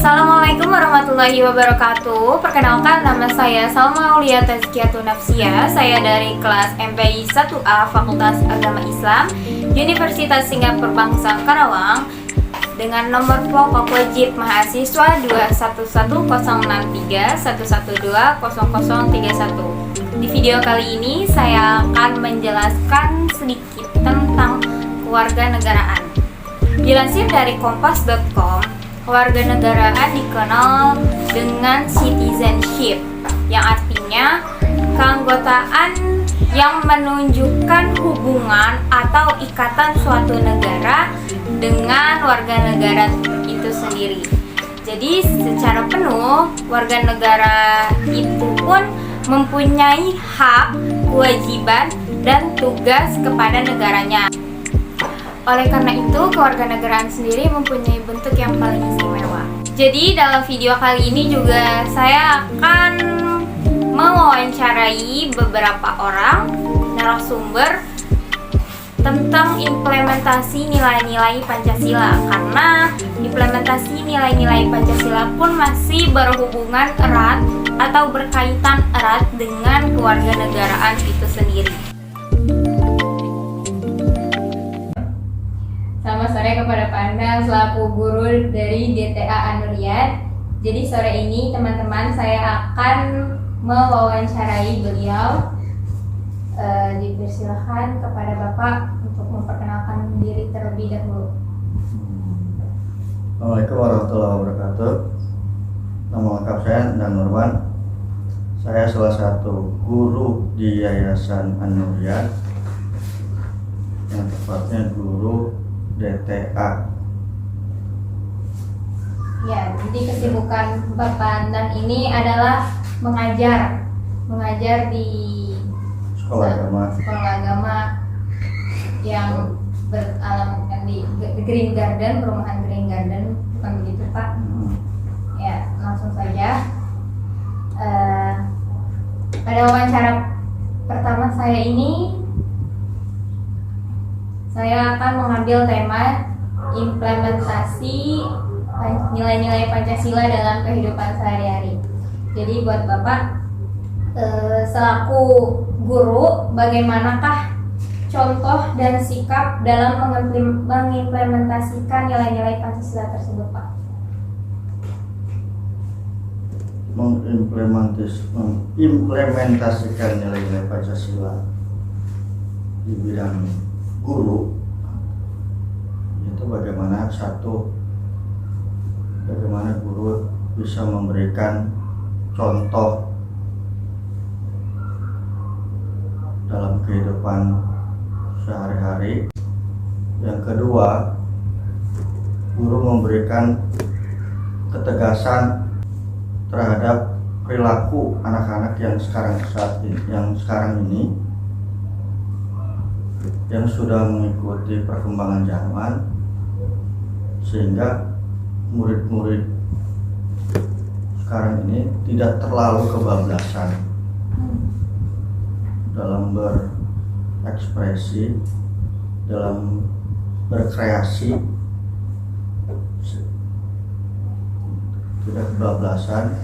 Assalamualaikum warahmatullahi wabarakatuh. Perkenalkan, nama saya Salma Aulia Tazkiyatun Nafsiyah. Saya dari kelas MPI 1A Fakultas Agama Islam Universitas Singapura Bangsa Karawang dengan nomor pokok wajib mahasiswa 2116311200031. Di video kali ini saya akan menjelaskan sedikit tentang kewarganegaraan. Dilansir dari kompas.com, kewarganegaraan dikenal dengan citizenship, yang artinya keanggotaan yang menunjukkan hubungan atau ikatan suatu negara dengan warga negara itu sendiri. Jadi secara penuh warga negara itu pun mempunyai hak, kewajiban, dan tugas kepada negaranya. Oleh karena itu, kewarganegaraan sendiri mempunyai bentuk yang paling istimewa. Jadi dalam video kali ini juga saya akan mewawancarai beberapa orang narasumber tentang implementasi nilai-nilai Pancasila, karena implementasi nilai-nilai Pancasila pun masih berhubungan erat atau berkaitan erat dengan kewarganegaraan itu sendiri. Selamat sore kepada Pak Anda selaku guru dari DTA Anuriat. Jadi sore ini teman-teman saya akan mewawancarai beliau. Dipersilahkan kepada Bapak untuk memperkenalkan diri terlebih dahulu. Assalamualaikum warahmatullahi wabarakatuh. Nama lengkap saya Dan Nurwan. Saya salah satu guru di Yayasan Anuriat, yang tepatnya guru DTA. Ya, jadi kesibukan Bapak Dan ini adalah mengajar di Sekolah agama yang beralamatkan di Green Garden, perumahan Green Garden, bukan begitu Pak? Ya, langsung saja. Pada wawancara pertama saya ini, saya akan mengambil tema implementasi nilai-nilai Pancasila dalam kehidupan sehari-hari. Jadi buat Bapak, selaku guru, bagaimanakah contoh dan sikap dalam mengimplementasikan nilai-nilai Pancasila tersebut, Pak? Mengimplementasikan nilai-nilai Pancasila di bidang guru itu bagaimana guru bisa memberikan contoh dalam kehidupan sehari-hari. Yang kedua, guru memberikan ketegasan terhadap perilaku anak-anak yang sekarang ini yang sudah mengikuti perkembangan zaman, sehingga murid-murid sekarang ini tidak terlalu kebablasan dalam berekspresi, dalam berkreasi, tidak kebablasan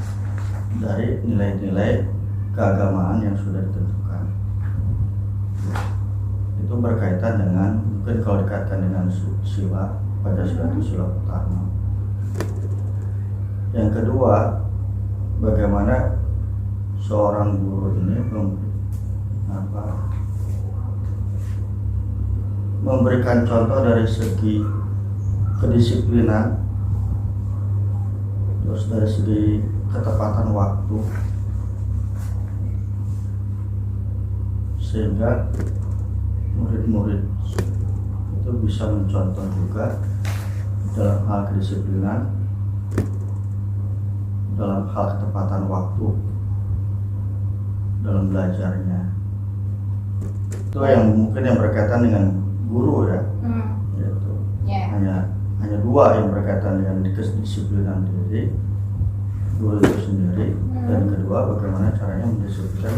dari nilai-nilai keagamaan yang sudah ditentukan. Itu berkaitan dengan, mungkin kalau dikaitkan dengan sila, Pancasila itu sila utama. Yang kedua, bagaimana seorang guru ini memberikan contoh dari segi kedisiplinan, terus dari segi ketepatan waktu, sehingga murid-murid itu bisa mencontoh juga dalam hal kedisiplinan, dalam hal ketepatan waktu dalam belajarnya. Itu yang mungkin yang berkaitan dengan guru ya. Yaitu hanya dua yang berkaitan dengan kedisiplinan diri guru itu sendiri, dan kedua bagaimana caranya mendisiplinkan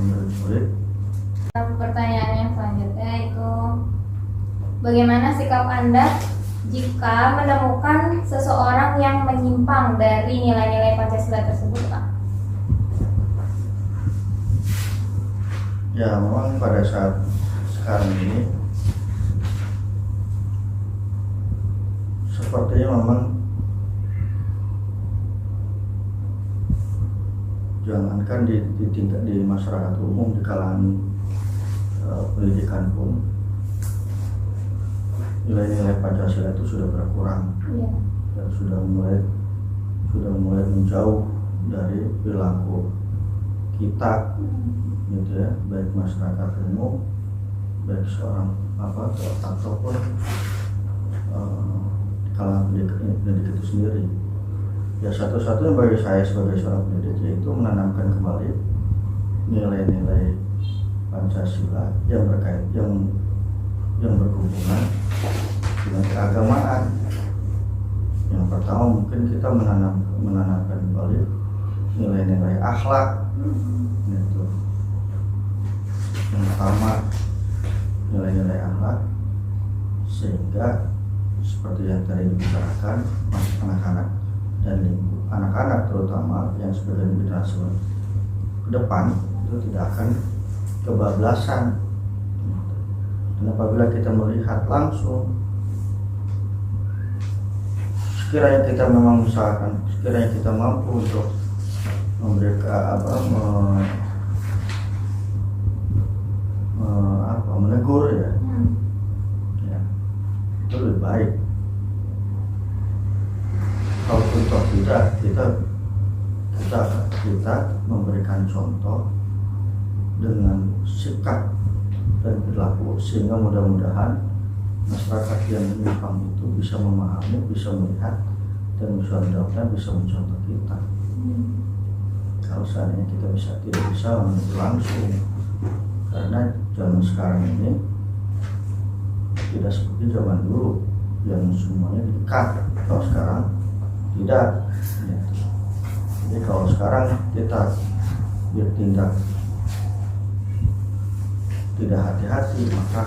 murid-murid. Pertanyaan yang selanjutnya itu, bagaimana sikap Anda jika menemukan seseorang yang menyimpang dari nilai-nilai Pancasila tersebut, Pak? Ya, memang pada saat sekarang ini sepertinya memang jangankan di tingkat di masyarakat umum, di kalangan pendidikan pun nilai-nilai Pancasila itu sudah berkurang, dan sudah mulai menjauh dari perilaku kita, gitu ya, baik masyarakat umum, baik seorang ataupun kalangan pendidik itu sendiri. Ya, satu-satunya bagi saya sebagai seorang pendidik yaitu menanamkan kembali nilai-nilai Pancasila yang berhubungan dengan keagamaan. Yang pertama mungkin kita menanamkan kembali nilai-nilai akhlak, gitu. Yang pertama nilai-nilai akhlak, sehingga seperti yang tadi dibicarakan, anak-anak dan anak-anak terutama yang sebagai generasi ke depan itu tidak akan kebablasan. Dan apabila kita melihat langsung, sekiranya kita memang usahakan, sekiranya kita mampu untuk memberikan menegur, ya, itu lebih baik. Kalaupun tidak, kita memberikan contoh dengan sikap dan perilaku, sehingga mudah-mudahan masyarakat yang menyimpang itu bisa memahami, bisa melihat, dan mudah-mudahan bisa mencontoh kita. Kalau seandainya kita tidak bisa menegur langsung, karena zaman sekarang ini tidak seperti zaman dulu yang semuanya diikat. Kalau sekarang tidak, ya. Jadi kalau sekarang kita bertindak tidak hati-hati, maka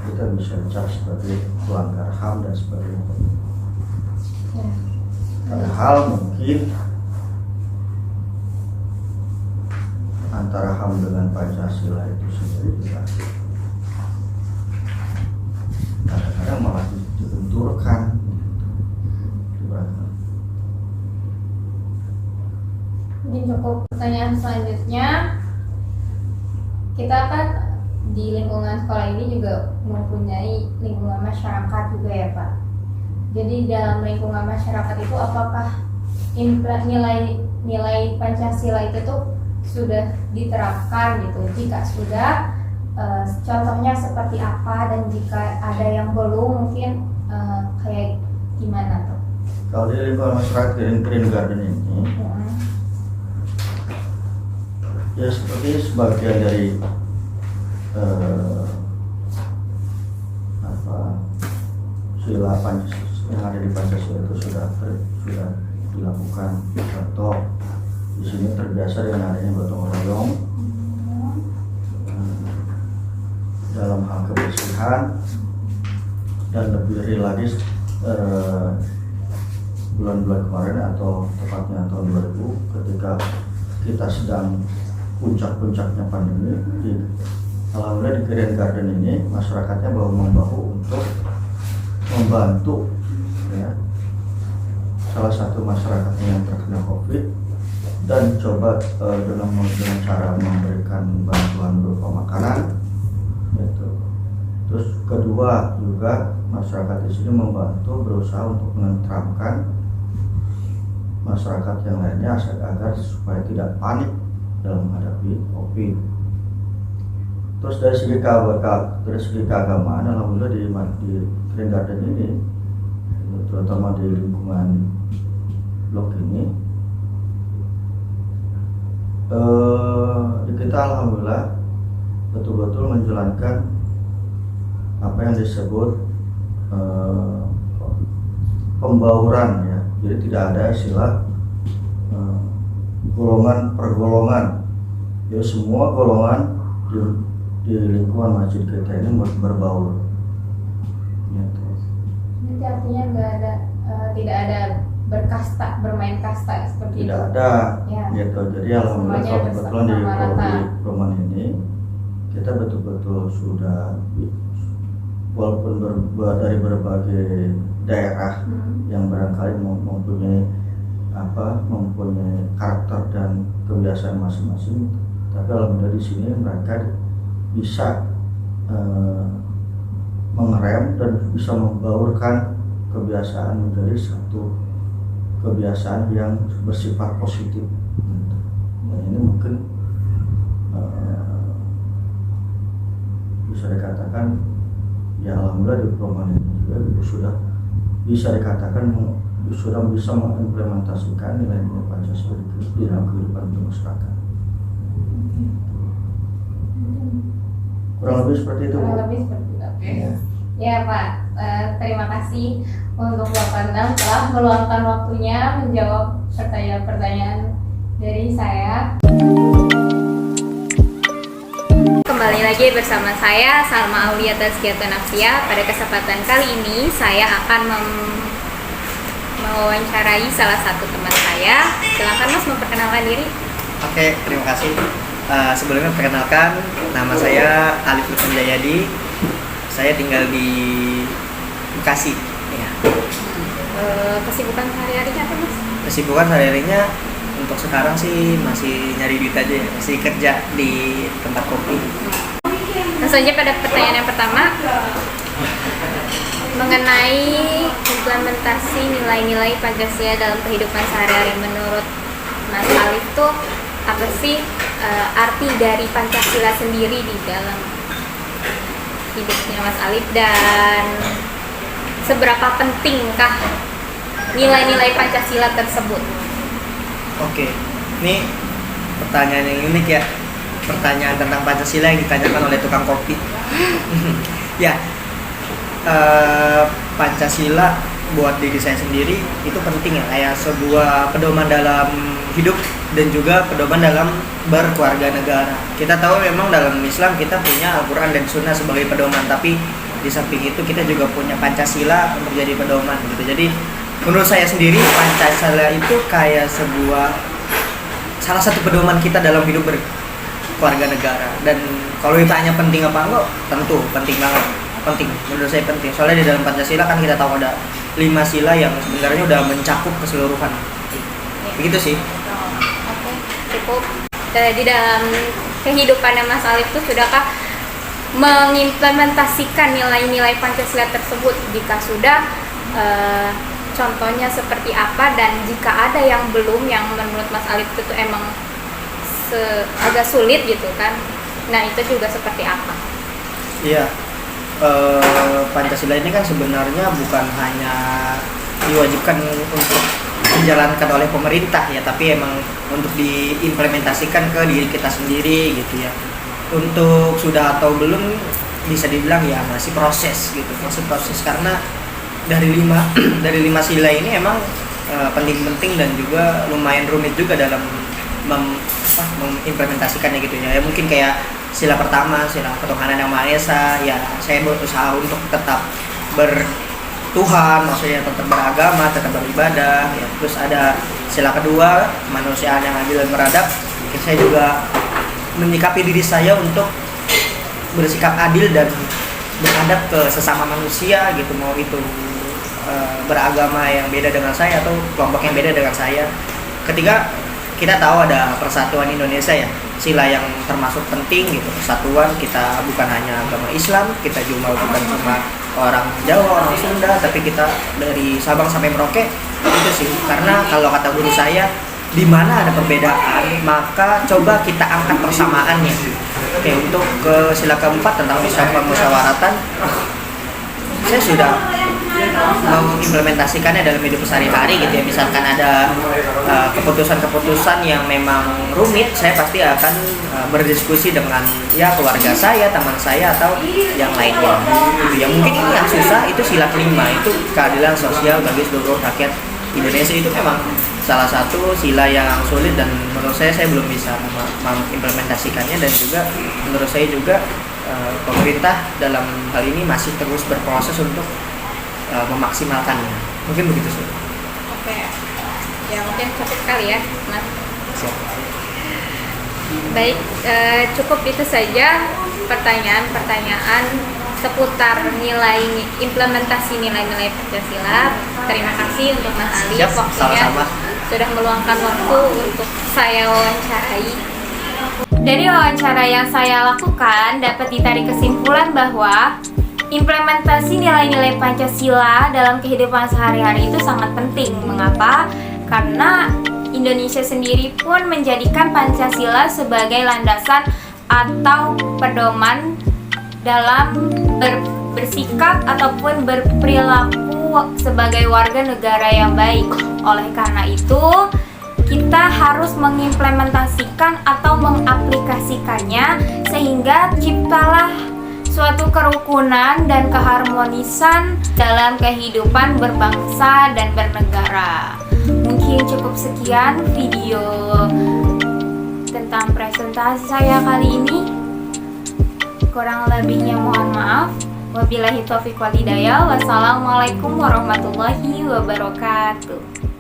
kita bisa dicap sebagai pelanggar HAM dan sebagainya. Padahal mungkin antara HAM dengan Pancasila itu sendiri juga kadang-kadang malah dibenturkan. Ini cukup. Pertanyaan selanjutnya, kita kan di lingkungan sekolah ini juga mempunyai lingkungan masyarakat juga, ya Pak. Jadi dalam lingkungan masyarakat itu apakah nilai Pancasila itu tuh sudah diterapkan gitu? Jika sudah, contohnya seperti apa, dan jika ada yang belum, mungkin kayak gimana tuh? Kalau di lingkungan masyarakat Green Garden ini, ya seperti sebagian dari sila Pancasila yang ada di Pancasila itu sudah dilakukan. Contoh, di sini terbiasa dengan adanya gotong royong dalam hal kebersihan, dan lebih real lagi bulan-bulan kemarin atau tepatnya tahun 2000 ketika kita sedang puncak-puncaknya pandemi, alhamdulillah di Green Garden ini masyarakatnya bahu-membahu untuk membantu, ya, salah satu masyarakatnya yang terkena COVID, dan coba dengan cara memberikan bantuan berupa makanan, gitu. Terus kedua juga masyarakat di sini membantu, berusaha untuk menenteramkan masyarakat yang lainnya agar supaya tidak panik dalam menghadapi COVID. Terus dari segi keagamaan, alhamdulillah di Green Garden ini, terutama di lingkungan blok ini, kita alhamdulillah betul-betul menjalankan apa yang disebut pembauran, ya. Jadi tidak ada istilah golongan per golongan. Jadi semua golongan di lingkungan masjid kita ini berbaur, gitu. Jadi artinya tidak ada bermain kasta seperti tidak itu. ada Ya. gitu. Jadi alhamdulillah Semuanya kalau kebetulan di bersama rata. perumahan ini kita betul-betul sudah walaupun dari berbagai daerah yang barangkali mempunyai karakter dan kebiasaan masing-masing, tapi alhamdulillah di sini mereka bisa mengerem dan bisa membaurkan kebiasaan menjadi satu kebiasaan yang bersifat positif. Dan ini mungkin bisa dikatakan ya alhamdulillah di perumahan ini juga sudah bisa dikatakan sudah bisa mengimplementasikan nilai-nilai Pancasila di dalam kehidupan masyarakat. Kurang lebih seperti itu. Kurang lebih seperti itu. Ya. Ya Pak, terima kasih untuk Bapak Endang telah meluangkan waktunya menjawab pertanyaan-pertanyaan dari saya. Kembali lagi bersama saya Salma Aulia Tazkiyatun Nafsiyah. Pada kesempatan kali ini saya akan mewawancarai salah satu teman saya. Silakan Mas memperkenalkan diri. Oke, terima kasih. Sebelumnya perkenalkan, nama saya Alif Lutfi Jayadi. Saya tinggal di Bekasi. Ya. Kesibukan sehari-harinya apa Mas? Kesibukan sehari-harinya untuk sekarang sih masih nyari duit aja, ya. Masih kerja di tempat kopi. Langsung aja pada pertanyaan yang pertama, mengenai implementasi nilai-nilai Pancasila dalam kehidupan sehari-hari. Menurut Mas Alif tuh apa sih arti dari Pancasila sendiri di dalam hidupnya Mas Alif, dan seberapa pentingkah nilai-nilai Pancasila tersebut? Oke, ini pertanyaan yang unik ya. Pertanyaan tentang Pancasila yang ditanyakan oleh tukang kopi. Ya, Pancasila buat diri saya sendiri itu penting ya, kayak sebuah pedoman dalam hidup dan juga pedoman dalam berkeluarga negara. Kita tahu memang dalam Islam kita punya Al-Quran dan Sunnah sebagai pedoman, tapi di samping itu kita juga punya Pancasila untuk jadi pedoman gitu. Jadi menurut saya sendiri Pancasila itu kayak salah satu pedoman kita dalam hidup berkeluarga negara. Dan kalau ditanya penting apa enggak, tentu penting banget. Penting, menurut saya penting. Soalnya di dalam Pancasila kan kita tahu ada 5 sila yang sebenarnya udah mencakup keseluruhan. Begitu sih. Oke, cukup. Di dalam kehidupan Mas Alif itu sudahkah mengimplementasikan nilai-nilai Pancasila tersebut? Jika sudah, contohnya seperti apa? Dan jika ada yang belum, yang menurut Mas Alif itu emang agak sulit gitu kan, nah itu juga seperti apa? Iya, Pancasila ini kan sebenarnya bukan hanya diwajibkan untuk dijalankan oleh pemerintah ya, tapi emang untuk diimplementasikan ke diri kita sendiri gitu ya. Untuk sudah atau belum bisa dibilang ya masih proses gitu, masih proses, karena dari 5 sila ini emang penting-penting dan juga lumayan rumit juga dalam mengimplementasikannya gitu ya. Mungkin kayak sila pertama, sila ketuhanan yang Maha Esa, ya saya berusaha untuk tetap bertuhan, maksudnya tetap beragama, tetap beribadah ya. Terus ada sila kedua, kemanusiaan yang adil dan beradab. Saya juga menyikapi diri saya untuk bersikap adil dan beradab ke sesama manusia gitu, mau itu beragama yang beda dengan saya atau kelompok yang beda dengan saya. Ketiga, kita tahu ada persatuan Indonesia ya, sila yang termasuk penting gitu, persatuan kita bukan hanya agama Islam, kita juga bukan cuma orang Jawa, orang Sunda, tapi kita dari Sabang sampai Merauke. Itu sih, karena kalau kata guru saya, di mana ada perbedaan maka coba kita angkat persamaannya. Oke, untuk ke sila keempat tentang musyawaratan, saya sudah mengimplementasikannya dalam hidup sehari-hari gitu ya. Misalkan ada keputusan-keputusan yang memang rumit, saya pasti akan berdiskusi dengan ya keluarga saya, teman saya, atau yang lainnya gitu. Yang mungkin ini yang susah itu sila kelima, itu keadilan sosial bagi seluruh rakyat Indonesia. Itu memang salah satu sila yang sulit dan menurut saya belum bisa mengimplementasikannya, dan juga menurut saya juga pemerintah dalam hal ini masih terus berproses untuk memaksimalkannya. Mungkin begitu sih. Oke. Ya mungkin cukup kali ya, Mas. Siap. Baik, cukup itu saja pertanyaan-pertanyaan seputar implementasi nilai-nilai Pancasila. Terima kasih untuk Mas Ali Siap, waktunya sama-sama. sudah meluangkan waktu untuk saya wawancarai. Dari wawancara yang saya lakukan dapat ditarik kesimpulan bahwa implementasi nilai-nilai Pancasila dalam kehidupan sehari-hari itu sangat penting. Mengapa? Karena Indonesia sendiri pun menjadikan Pancasila sebagai landasan atau pedoman dalam bersikap ataupun berperilaku sebagai warga negara yang baik. Oleh karena itu, kita harus mengimplementasikan atau mengaplikasikannya sehingga ciptalah suatu kerukunan dan keharmonisan dalam kehidupan berbangsa dan bernegara. Mungkin cukup sekian video tentang presentasi saya kali ini. Kurang lebihnya mohon maaf. Wabillahi taufiq wal hidayah. Wassalamualaikum warahmatullahi wabarakatuh.